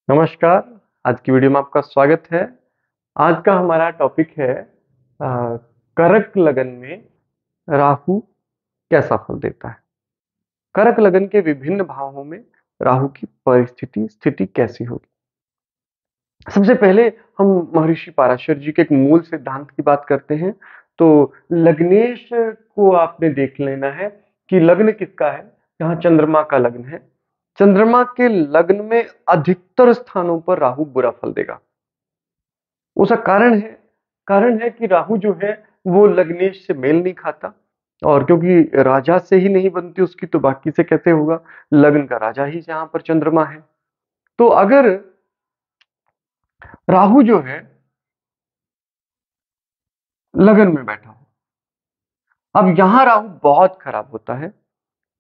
नमस्कार। आज की वीडियो में आपका स्वागत है। आज का हमारा टॉपिक है करक लगन में राहु कैसा फल देता है। करक लगन के विभिन्न भावों में राहु की स्थिति कैसी होगी। सबसे पहले हम महर्षि पराशर जी के एक मूल सिद्धांत की बात करते हैं। तो लग्नेश को आपने देख लेना है कि लग्न किसका है। यहाँ चंद्रमा का लग्न है। चंद्रमा के लग्न में अधिकतर स्थानों पर राहु बुरा फल देगा। उसका कारण है कि राहु जो है वो लग्नेश से मेल नहीं खाता, और क्योंकि राजा से ही नहीं बनती उसकी तो बाकी से कैसे होगा। लग्न का राजा ही जहां पर चंद्रमा है। तो अगर राहु जो है लगन में बैठा हो, अब यहां राहु बहुत खराब होता है।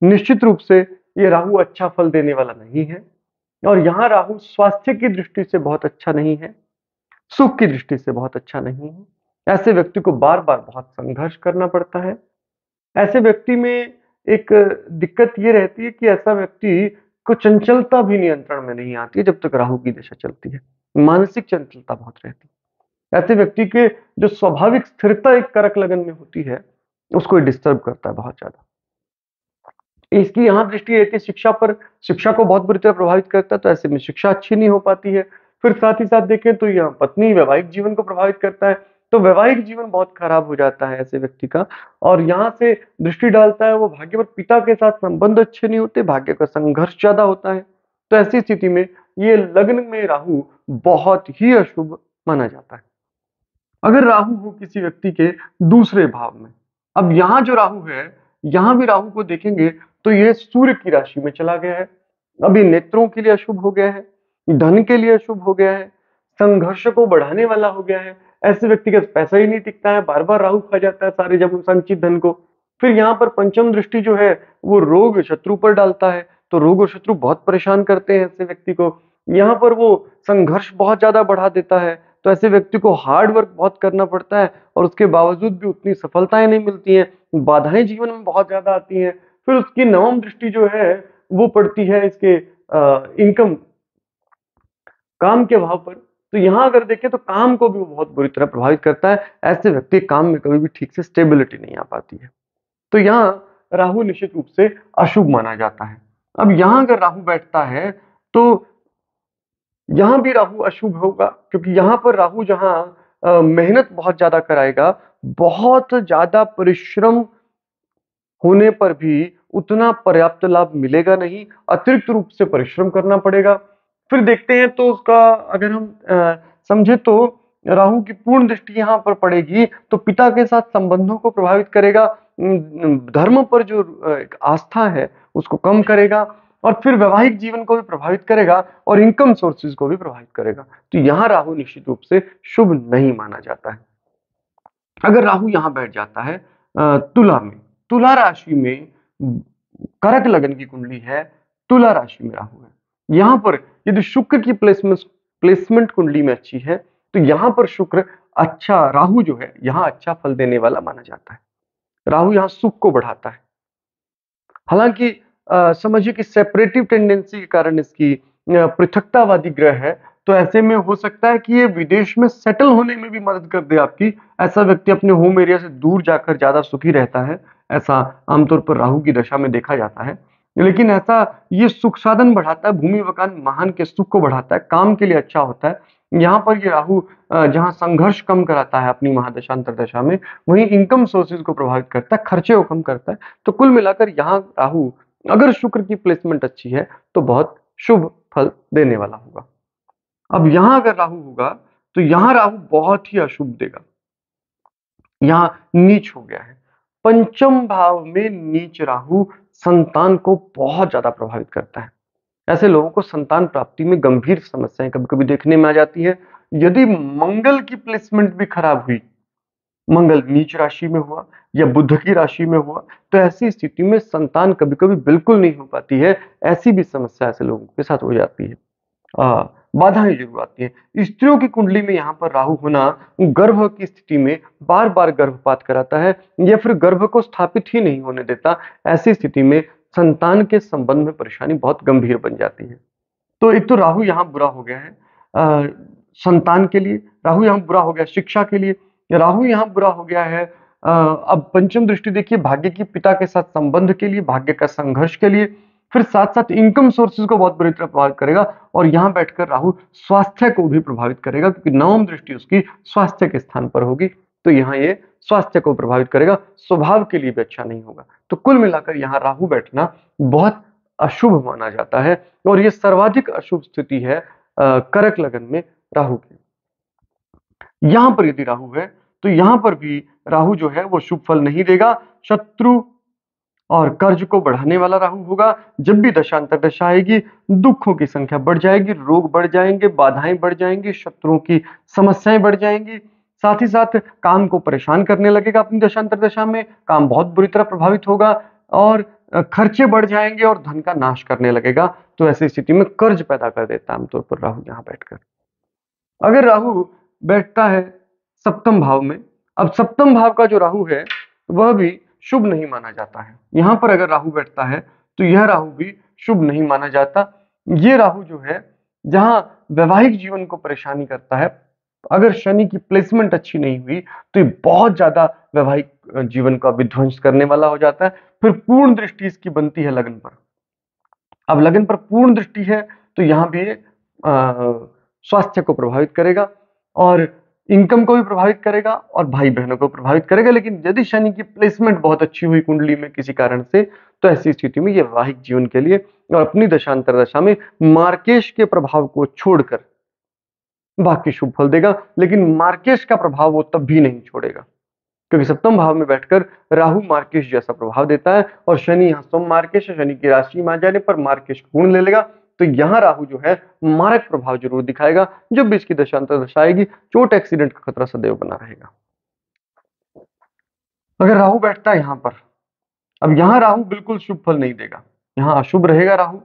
निश्चित रूप से ये राहु अच्छा फल देने वाला नहीं है, और यहां राहु स्वास्थ्य की दृष्टि से बहुत अच्छा नहीं है, सुख की दृष्टि से बहुत अच्छा नहीं है। ऐसे व्यक्ति को बार बार बहुत संघर्ष करना पड़ता है। ऐसे व्यक्ति में एक दिक्कत ये रहती है कि ऐसा व्यक्ति को चंचलता भी नियंत्रण में नहीं आती है जब तक राहु की दशा चलती है। मानसिक चंचलता बहुत रहती है। ऐसे व्यक्ति के जो स्वाभाविक स्थिरता एक करक लगन में होती है उसको डिस्टर्ब करता है बहुत ज्यादा। इसकी यहाँ दृष्टि रहती है शिक्षा पर। शिक्षा को बहुत बुरी तरह प्रभावित करता है, तो ऐसे में शिक्षा अच्छी नहीं हो पाती है। फिर साथ ही साथ देखें तो यह पत्नी वैवाहिक जीवन को प्रभावित करता है, तो वैवाहिक जीवन बहुत खराब हो जाता है ऐसे व्यक्ति का। और यहाँ से दृष्टि डालता है वो भाग्य पर। पिता के साथ संबंध अच्छे नहीं होते, भाग्य का संघर्ष ज्यादा होता है। तो ऐसी स्थिति में ये लग्न में राहु बहुत ही अशुभ माना जाता है। अगर राहु हो किसी व्यक्ति के दूसरे भाव में, अब यहाँ जो राहु है, यहाँ भी राहु को देखेंगे तो ये सूर्य की राशि में चला गया है। अभी नेत्रों के लिए अशुभ हो गया है, धन के लिए अशुभ हो गया है, संघर्ष को बढ़ाने वाला हो गया है। ऐसे व्यक्ति का पैसा ही नहीं टिकता है, बार बार राहु खा जाता है सारे जब संचित धन को। फिर यहाँ पर पंचम दृष्टि जो है वो रोग शत्रु पर डालता है, तो रोग और शत्रु बहुत परेशान करते हैं ऐसे व्यक्ति को। यहाँ पर वो संघर्ष बहुत ज्यादा बढ़ा देता है, तो ऐसे व्यक्ति को हार्ड वर्क बहुत करना पड़ता है, और उसके बावजूद भी उतनी सफलताएं नहीं मिलती हैं, बाधाएं जीवन में बहुत ज्यादा आती हैं। फिर उसकी नवम दृष्टि जो है वो पड़ती है इसके इनकम, काम के भाव पर। तो यहाँ अगर देखें तो काम को भी वो बहुत बुरी तरह प्रभावित करता है। ऐसे व्यक्ति काम में कभी भी ठीक से स्टेबिलिटी नहीं आ पाती है। तो यहाँ राहु निश्चित रूप से अशुभ माना जाता है। अब यहाँ अगर राहु बैठता है तो यहां भी राहु अशुभ होगा, क्योंकि यहां पर राहु जहां मेहनत बहुत ज्यादा कराएगा, बहुत ज्यादा परिश्रम होने पर भी उतना पर्याप्त लाभ मिलेगा नहीं, अतिरिक्त रूप से परिश्रम करना पड़ेगा। फिर देखते हैं तो उसका अगर हम समझे तो राहु की पूर्ण दृष्टि यहाँ पर पड़ेगी तो पिता के साथ संबंधों को प्रभावित करेगा, धर्म पर जो एक आस्था है उसको कम करेगा, और फिर वैवाहिक जीवन को भी प्रभावित करेगा, और इनकम सोर्सेज को भी प्रभावित करेगा। तो यहाँ राहु निश्चित रूप से शुभ नहीं माना जाता है। अगर राहु यहाँ बैठ जाता है तुला में, तुला राशि में करक लगन की कुंडली है, तुला राशि में राहु है। यहाँ पर यदि शुक्र की प्लेसमेंट कुंडली में अच्छी है तो यहाँ पर शुक्र अच्छा, राहु जो है यहाँ अच्छा फल देने वाला माना जाता है। राहु यहाँ सुख को बढ़ाता है। हालांकि समझिए कि सेपरेटिव टेंडेंसी के कारण इसकी पृथकतावादी ग्रह है, तो ऐसे में हो सकता है कि ये विदेश में सेटल होने में भी मदद कर दे आपकी। ऐसा व्यक्ति अपने होम एरिया से दूर जाकर ज्यादा सुखी रहता है, ऐसा आमतौर पर राहु की दशा में देखा जाता है। लेकिन ऐसा ये सुख साधन बढ़ाता है, भूमि मकान वाहन के सुख को बढ़ाता है, काम के लिए अच्छा होता है। यहाँ पर ये राहु जहाँ संघर्ष कम कराता है अपनी महादशा अंतरदशा में, वहीं इनकम सोर्सेज को प्रभावित करता है, खर्चे को कम करता है। तो कुल मिलाकर यहाँ राहु अगर शुक्र की प्लेसमेंट अच्छी है तो बहुत शुभ फल देने वाला होगा। अब यहां अगर राहु होगा तो यहां राहु बहुत ही अशुभ देगा। यहां नीच हो गया है। पंचम भाव में नीच राहु संतान को बहुत ज्यादा प्रभावित करता है। ऐसे लोगों को संतान प्राप्ति में गंभीर समस्याएं कभी कभी देखने में आ जाती है। यदि मंगल की प्लेसमेंट भी खराब हुई, मंगल नीच राशि में हुआ या बुध की राशि में हुआ, तो ऐसी स्थिति में संतान कभी कभी बिल्कुल नहीं हो पाती है। ऐसी भी समस्या ऐसे लोगों के साथ हो जाती है। बाधाएं जरूर आती हैं। स्त्रियों की कुंडली में यहाँ पर राहु होना गर्भ की स्थिति में बार बार गर्भपात कराता है या फिर गर्भ को स्थापित ही नहीं होने देता। ऐसी स्थिति में संतान के संबंध में परेशानी बहुत गंभीर बन जाती है। तो एक तो राहु यहाँ बुरा हो गया है संतान के लिए, राहु यहाँ बुरा हो गया शिक्षा के लिए, राहु यहाँ बुरा हो गया है अब पंचम दृष्टि देखिए भाग्य की पिता के साथ संबंध के लिए, भाग्य का संघर्ष के लिए, फिर साथ साथ इनकम सोर्सेज को बहुत बुरी तरह प्रभावित करेगा और यहाँ बैठकर राहु स्वास्थ्य को भी प्रभावित करेगा क्योंकि नवम दृष्टि उसकी स्वास्थ्य के स्थान पर होगी। तो यहाँ ये स्वास्थ्य को प्रभावित करेगा, स्वभाव के लिए भी अच्छा नहीं होगा। तो कुल मिलाकर यहाँ राहु बैठना बहुत अशुभ माना जाता है और ये सर्वाधिक अशुभ स्थिति है कर्क लगन में राहु की। यहां पर यदि राहु है तो यहां पर भी राहु जो है वो शुभ फल नहीं देगा, शत्रु और कर्ज को बढ़ाने वाला राहु होगा। जब भी दशांतर दशा आएगी दुखों की संख्या बढ़ जाएगी, रोग बढ़ जाएंगे, बाधाएं बढ़ जाएंगी, शत्रुओं की समस्याएं बढ़ जाएंगी, साथ ही साथ काम को परेशान करने लगेगा। अपनी दशांतर दशा में काम बहुत बुरी तरह प्रभावित होगा और खर्चे बढ़ जाएंगे और धन का नाश करने लगेगा। तो ऐसी स्थिति में कर्ज पैदा कर देता है आमतौर पर राहु यहां बैठकर। अगर राहु बैठता है सप्तम भाव में, अब सप्तम भाव का जो राहु है वह भी शुभ नहीं माना जाता है। यहां पर अगर राहु बैठता है तो यह राहु भी शुभ नहीं माना जाता। ये राहु जो है जहां वैवाहिक जीवन को परेशानी करता है, अगर शनि की प्लेसमेंट अच्छी नहीं हुई तो ये बहुत ज्यादा वैवाहिक जीवन का विध्वंस करने वाला हो जाता है। फिर पूर्ण दृष्टि इसकी बनती है लगन पर। अब लगन पर पूर्ण दृष्टि है तो यहां भी स्वास्थ्य को प्रभावित करेगा और इनकम को भी प्रभावित करेगा और भाई बहनों को प्रभावित करेगा। लेकिन यदि शनि की प्लेसमेंट बहुत अच्छी हुई कुंडली में किसी कारण से तो ऐसी स्थिति में यह वैवाहिक जीवन के लिए और अपनी दशांतर दशा में मार्केश के प्रभाव को छोड़कर बाकी शुभ फल देगा। लेकिन मार्केश का प्रभाव वो तब भी नहीं छोड़ेगा क्योंकि सप्तम भाव में बैठकर राहु मार्केश जैसा प्रभाव देता है और शनि यहाँ स्वयं मार्केश है, शनि की राशि में आ जाने पर मार्केश गुण ले लेगा। तो यहाँ राहु जो है मारक प्रभाव जरूर दिखाएगा। जब भी इसकी दशांतर दशा आएगी चोट एक्सीडेंट का खतरा सदैव बना रहेगा। अगर राहु बैठता है यहाँ पर, अब यहाँ राहु बिल्कुल शुभ फल नहीं देगा, यहाँ अशुभ रहेगा राहु।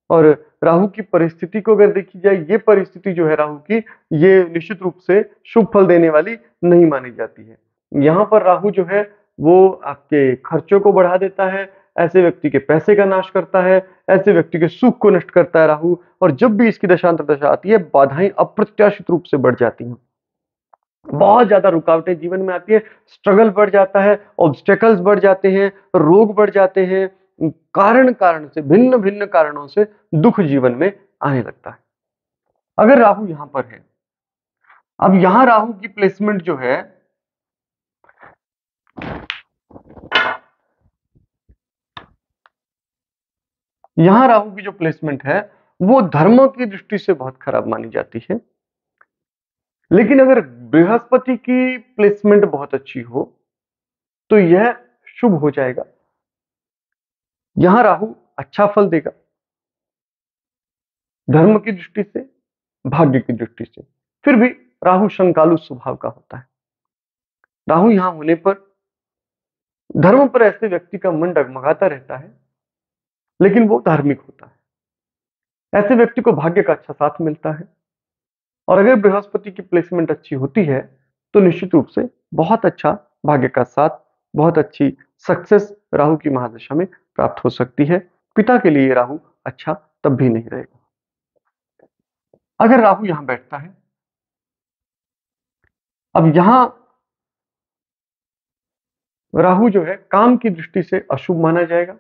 और राहु की परिस्थिति को अगर देखी जाए, ये परिस्थिति जो है राहु की, ये निश्चित रूप से शुभ फल देने वाली नहीं मानी जाती है। यहाँ पर राहु जो है वो आपके खर्चों को बढ़ा देता है, ऐसे व्यक्ति के पैसे का नाश करता है, ऐसे व्यक्ति के सुख को नष्ट करता है राहु। और जब भी इसकी दशांतर दशा आती है बाधाएं अप्रत्याशित रूप से बढ़ जाती हैं, बहुत ज्यादा रुकावटें जीवन में आती है, स्ट्रगल बढ़ जाता है, ऑब्स्टेकल्स बढ़ जाते हैं, रोग बढ़ जाते हैं, कारण कारण से भिन्न भिन्न कारणों से दुख जीवन में आने लगता है। अगर राहु यहां पर है, अब यहां राहु की प्लेसमेंट जो है यहां राहु की जो प्लेसमेंट है वो धर्म की दृष्टि से बहुत खराब मानी जाती है। लेकिन अगर बृहस्पति की प्लेसमेंट बहुत अच्छी हो तो यह शुभ हो जाएगा। यहां राहु अच्छा फल देगा धर्म की दृष्टि से, भाग्य की दृष्टि से। फिर भी राहु शंकालु स्वभाव का होता है। राहु यहां होने पर धर्म पर ऐसे व्यक्ति का मन डगमगाता रहता है लेकिन वो धार्मिक होता है। ऐसे व्यक्ति को भाग्य का अच्छा साथ मिलता है और अगर बृहस्पति की प्लेसमेंट अच्छी होती है तो निश्चित रूप से बहुत अच्छा भाग्य का साथ, बहुत अच्छी सक्सेस राहु की महादशा में प्राप्त हो सकती है। पिता के लिए राहु अच्छा तब भी नहीं रहेगा। अगर राहु यहां बैठता है, अब यहां राहु जो है काम की दृष्टि से अशुभ माना जाएगा।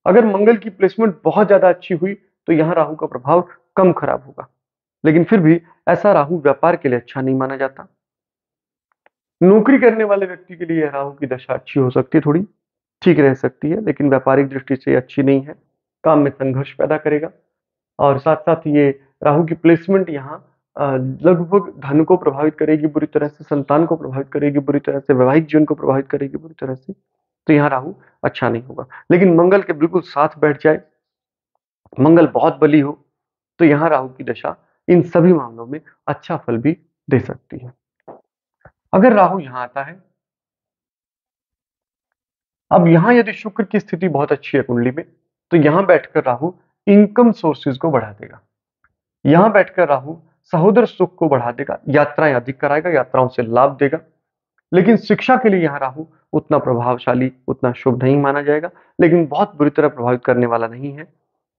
अगर मंगल की प्लेसमेंट बहुत ज्यादा अच्छी हुई तो यहां राहु का प्रभाव कम खराब होगा, लेकिन फिर भी ऐसा राहु व्यापार के लिए अच्छा नहीं माना जाता। नौकरी करने वाले व्यक्ति के लिए राहु की दशा अच्छी हो सकती है, थोड़ी ठीक रह सकती है, लेकिन व्यापारिक दृष्टि से अच्छी नहीं है, काम में संघर्ष पैदा करेगा। और साथ साथ ये राहु की प्लेसमेंट यहाँ लगभग धन को प्रभावित करेगी बुरी तरह से, संतान को प्रभावित करेगी बुरी तरह से, वैवाहिक जीवन को प्रभावित करेगी बुरी तरह से। तो यहाँ राहु अच्छा नहीं होगा। लेकिन मंगल के बिल्कुल साथ बैठ जाए, मंगल बहुत बली हो, तो यहाँ राहु की दशा इन सभी मामलों में अच्छा फल भी दे सकती है। अगर राहु यहां आता है, अब यहां यदि शुक्र की स्थिति बहुत अच्छी है कुंडली में तो यहां बैठकर राहु इनकम सोर्सेज को बढ़ा देगा। यहाँ बैठकर राहु सहोदर सुख को बढ़ा देगा, यात्राएं अधिक कराएगा, यात्राओं से लाभ देगा। लेकिन शिक्षा के लिए यहाँ राहु उतना प्रभावशाली, उतना शुभ नहीं माना जाएगा, लेकिन बहुत बुरी तरह प्रभावित करने वाला नहीं है।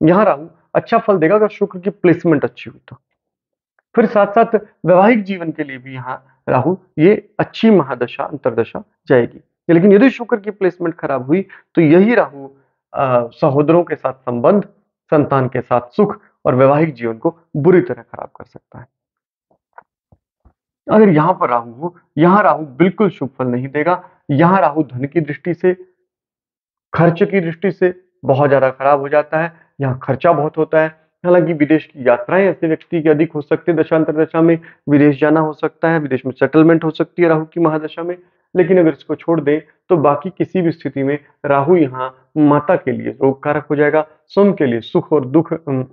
यहाँ राहु अच्छा फल देगा अगर शुक्र की प्लेसमेंट अच्छी हुई तो। फिर साथ-साथ वैवाहिक जीवन के लिए भी यहाँ राहु ये अच्छी महादशा, अंतर्दशा जाएगी। लेकिन यदि शुक्र की प्लेसमेंट खराब हुई तो यही राहु सहोदरों के साथ संबंध, संतान के साथ सुख और वैवाहिक जीवन को बुरी तरह खराब कर सकता है। अगर यहाँ पर राहु हो, यहाँ राहु बिल्कुल शुभ फल नहीं देगा। यहाँ राहु धन की दृष्टि से, खर्च की दृष्टि से बहुत ज़्यादा खराब हो जाता है। यहाँ खर्चा बहुत होता है। हालाँकि विदेश की यात्राएँ ऐसे व्यक्ति की अधिक हो सकती है दशा-अंतर्दशा में, विदेश जाना हो सकता है, विदेश में सेटलमेंट हो सकती है राहु की महादशा में। लेकिन अगर इसको छोड़ दें, तो बाकी किसी भी स्थिति में राहु यहाँ माता के लिए रोग कारक हो जाएगा, स्वयं के लिए सुख और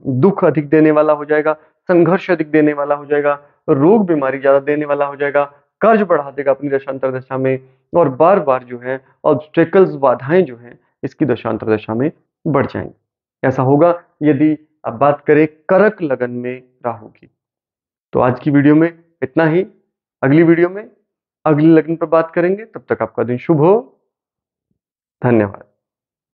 दुःख अधिक देने वाला हो जाएगा, संघर्ष अधिक देने वाला हो जाएगा, रोग बीमारी ज़्यादा देने वाला हो जाएगा, कर्ज बढ़ा देगा अपनी दशा-अंतर्दशा में और बार-बार जो है ऑब्स्टेकल्स, बाधाएँ जो हैं, इसकी दशा-अंतर्दशा में बढ़ जाएँगी। ऐसा होगा यदि अब बात करें कर्क लगन में राहु की। तो आज की वीडियो में इतना ही। अगली वीडियो में अगले लगन पर बात करेंगे। तब तक आपका दिन शुभ हो। धन्यवाद।